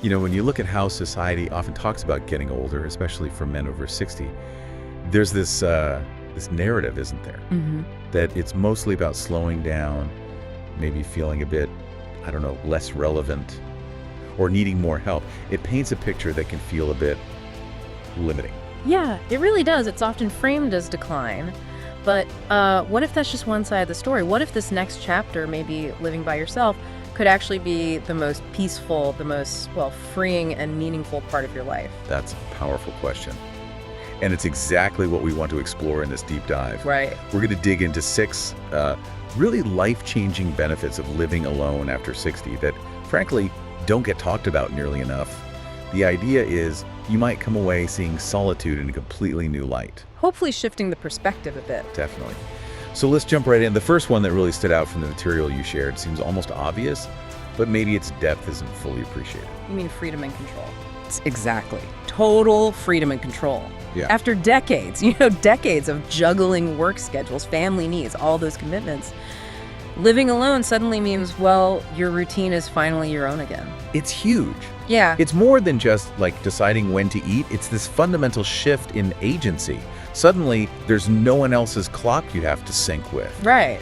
When you look at how society often talks about getting older, especially for men over 60, there's this narrative, isn't there? That it's mostly about slowing down, maybe feeling a bit, I don't know, less relevant, or needing more help. It paints a picture that can feel a bit limiting. Yeah, it really does. It's often framed as decline. But what if that's just one side of the story? What if this next chapter, maybe living by yourself, could actually be the most peaceful, the most, freeing and meaningful part of your life? That's a powerful question. And it's exactly what we want to explore in this deep dive. Right. We're going to dig into 6 really life-changing benefits of living alone after 60 that, frankly, don't get talked about nearly enough. The idea is you might come away seeing solitude in a completely new light. Hopefully shifting the perspective a bit. Definitely. So let's jump right in. The first one that really stood out from the material you shared seems almost obvious, but maybe its depth isn't fully appreciated. You mean freedom and control? Exactly. Total freedom and control. Yeah. After decades, decades of juggling work schedules, family needs, all those commitments, living alone suddenly means, your routine is finally your own again. It's huge. Yeah. It's more than just like deciding when to eat. It's this fundamental shift in agency. Suddenly, there's no one else's clock you have to sync with. Right.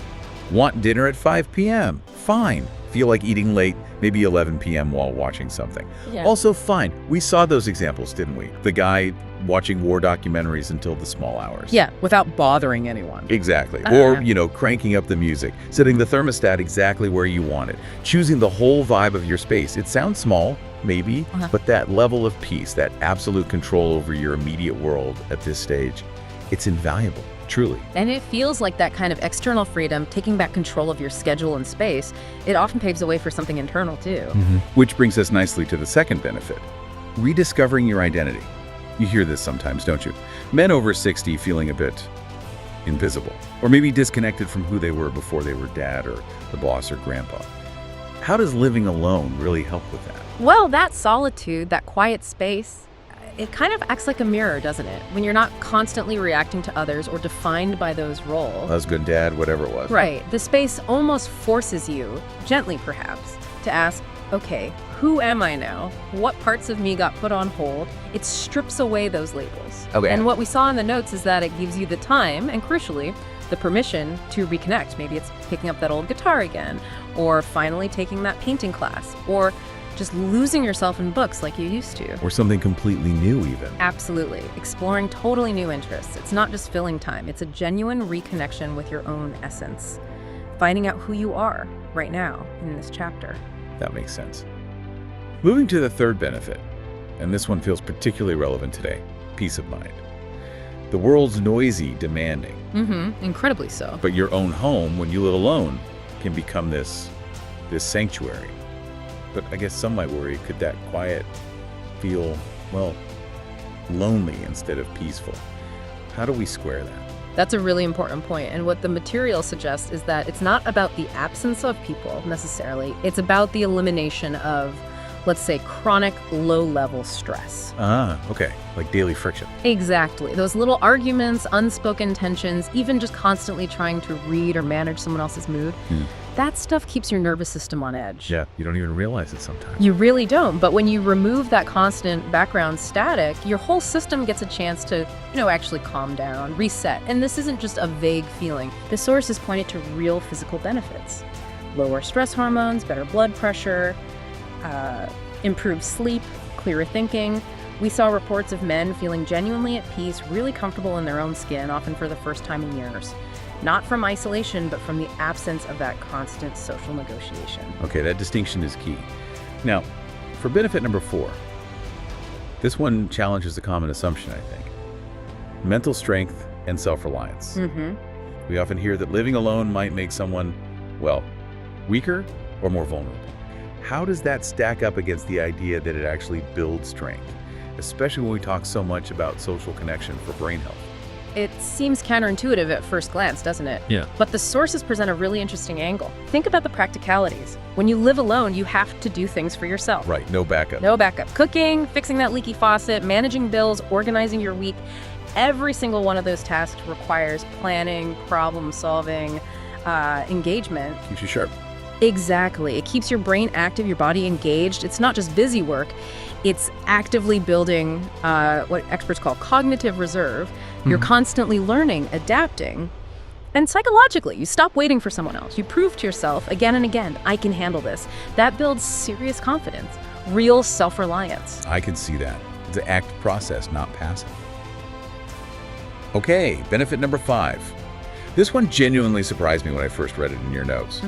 Want dinner at 5 p.m.? Fine. Feel like eating late, maybe 11 p.m. while watching something. Yeah. Also fine. We saw those examples, didn't we? The guy watching war documentaries until the small hours. Yeah, without bothering anyone. Exactly. Or, cranking up the music, setting the thermostat exactly where you want it, choosing the whole vibe of your space. It sounds small, maybe, but that level of peace, that absolute control over your immediate world at this stage, it's invaluable, truly. And it feels like that kind of external freedom, taking back control of your schedule and space, it often paves the way for something internal too. Which brings us nicely to the second benefit, rediscovering your identity. You hear this sometimes, don't you? Men over 60 feeling a bit invisible, or maybe disconnected from who they were before they were dad or the boss or grandpa. How does living alone really help with that? Well, that solitude, that quiet space, it kind of acts like a mirror, doesn't it? When you're not constantly reacting to others or defined by those roles. Husband, dad, whatever it was. Right. The space almost forces you, gently perhaps, to ask, okay, who am I now? What parts of me got put on hold? It strips away those labels. Okay. And what we saw in the notes is that it gives you the time and, crucially, the permission to reconnect. Maybe it's picking up that old guitar again, or finally taking that painting class, or just losing yourself in books like you used to. Or something completely new even. Absolutely. Exploring totally new interests. It's not just filling time. It's a genuine reconnection with your own essence. Finding out who you are right now in this chapter. That makes sense. Moving to the third benefit, and this one feels particularly relevant today, peace of mind. The world's noisy, demanding. Incredibly so. But your own home, when you live alone, can become this sanctuary. But I guess some might worry, could that quiet feel, lonely instead of peaceful? How do we square that? That's a really important point. And what the material suggests is that it's not about the absence of people necessarily. It's about the elimination of, let's say, chronic low-level stress. Okay. Like daily friction. Exactly. Those little arguments, unspoken tensions, even just constantly trying to read or manage someone else's mood. That stuff keeps your nervous system on edge. Yeah, you don't even realize it sometimes. You really don't. But when you remove that constant background static, your whole system gets a chance to, actually calm down, reset. And this isn't just a vague feeling. The source is pointed to real physical benefits. Lower stress hormones, better blood pressure, improved sleep, clearer thinking. We saw reports of men feeling genuinely at peace, really comfortable in their own skin, often for the first time in years. Not from isolation, but from the absence of that constant social negotiation. Okay, that distinction is key. Now, for benefit number 4, this one challenges a common assumption, I think. Mental strength and self-reliance. We often hear that living alone might make someone, weaker or more vulnerable. How does that stack up against the idea that it actually builds strength, especially when we talk so much about social connection for brain health? It seems counterintuitive at first glance, doesn't it? Yeah. But the sources present a really interesting angle. Think about the practicalities. When you live alone, you have to do things for yourself. Right, no backup. No backup. Cooking, fixing that leaky faucet, managing bills, organizing your week. Every single one of those tasks requires planning, problem solving, engagement. Keeps you sharp. Exactly. It keeps your brain active, your body engaged. It's not just busy work. It's actively building what experts call cognitive reserve. You're constantly learning, adapting. And psychologically, you stop waiting for someone else. You prove to yourself again and again, I can handle this. That builds serious confidence, real self-reliance. I can see that. It's an active process, not passive. Okay, benefit number 5. This one genuinely surprised me when I first read it in your notes.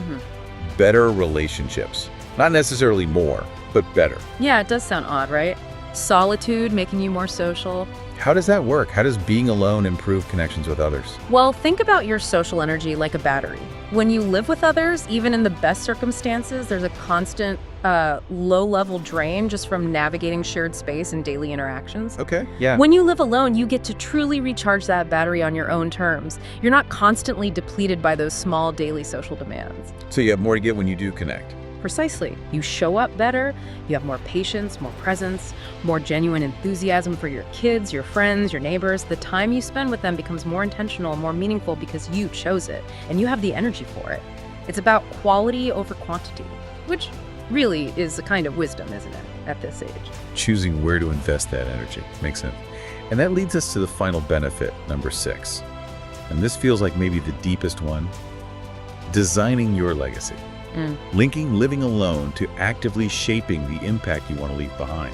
Better relationships. Not necessarily more, but better. Yeah, it does sound odd, right? Solitude making you more social. How does that work? How does being alone improve connections with others? Well, think about your social energy like a battery. When you live with others, even in the best circumstances, there's a constant low-level drain just from navigating shared space and daily interactions. Okay, yeah. When you live alone, you get to truly recharge that battery on your own terms. You're not constantly depleted by those small daily social demands. So you have more to give when you do connect. Precisely. You show up better, you have more patience, more presence, more genuine enthusiasm for your kids, your friends, your neighbors. The time you spend with them becomes more intentional, more meaningful because you chose it, and you have the energy for it. It's about quality over quantity, which really is a kind of wisdom, isn't it, at this age? Choosing where to invest that energy. Makes sense. And that leads us to the final benefit, number 6. And this feels like maybe the deepest one. Designing your legacy. Linking living alone to actively shaping the impact you want to leave behind.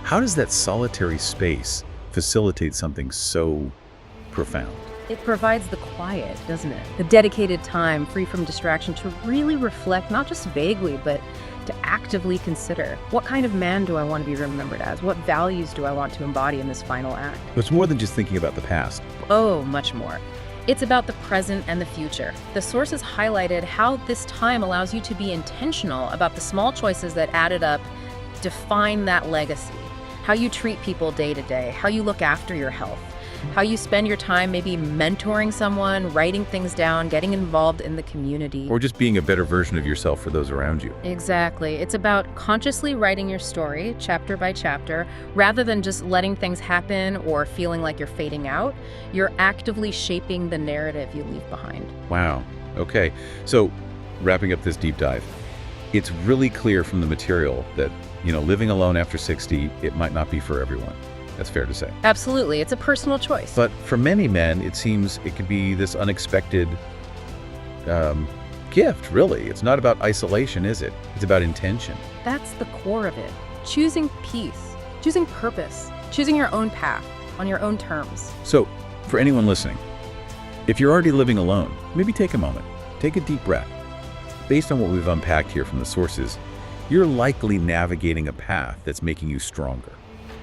How does that solitary space facilitate something so profound? It provides the quiet, doesn't it? The dedicated time, free from distraction, to really reflect, not just vaguely, but to actively consider, what kind of man do I want to be remembered as? What values do I want to embody in this final act? It's more than just thinking about the past. Oh, much more. It's about the present and the future. The sources highlighted how this time allows you to be intentional about the small choices that added up define that legacy. How you treat people day to day, how you look after your health, how you spend your time maybe mentoring someone, writing things down, getting involved in the community. Or just being a better version of yourself for those around you. Exactly. It's about consciously writing your story, chapter by chapter, rather than just letting things happen or feeling like you're fading out. You're actively shaping the narrative you leave behind. Wow. Okay. So, wrapping up this deep dive, it's really clear from the material that, living alone after 60, it might not be for everyone. That's fair to say. Absolutely. It's a personal choice. But for many men, it seems it could be this unexpected gift, really. It's not about isolation, is it? It's about intention. That's the core of it. Choosing peace, choosing purpose, choosing your own path on your own terms. So, for anyone listening, if you're already living alone, maybe take a moment. Take a deep breath. Based on what we've unpacked here from the sources, you're likely navigating a path that's making you stronger,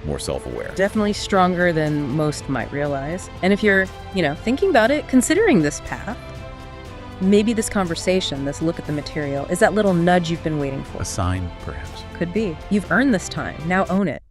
more self-aware. Definitely stronger than most might realize. And if you're, thinking about it, considering this path, maybe this conversation, this look at the material, is that little nudge you've been waiting for. A sign, perhaps. Could be. You've earned this time. Now own it.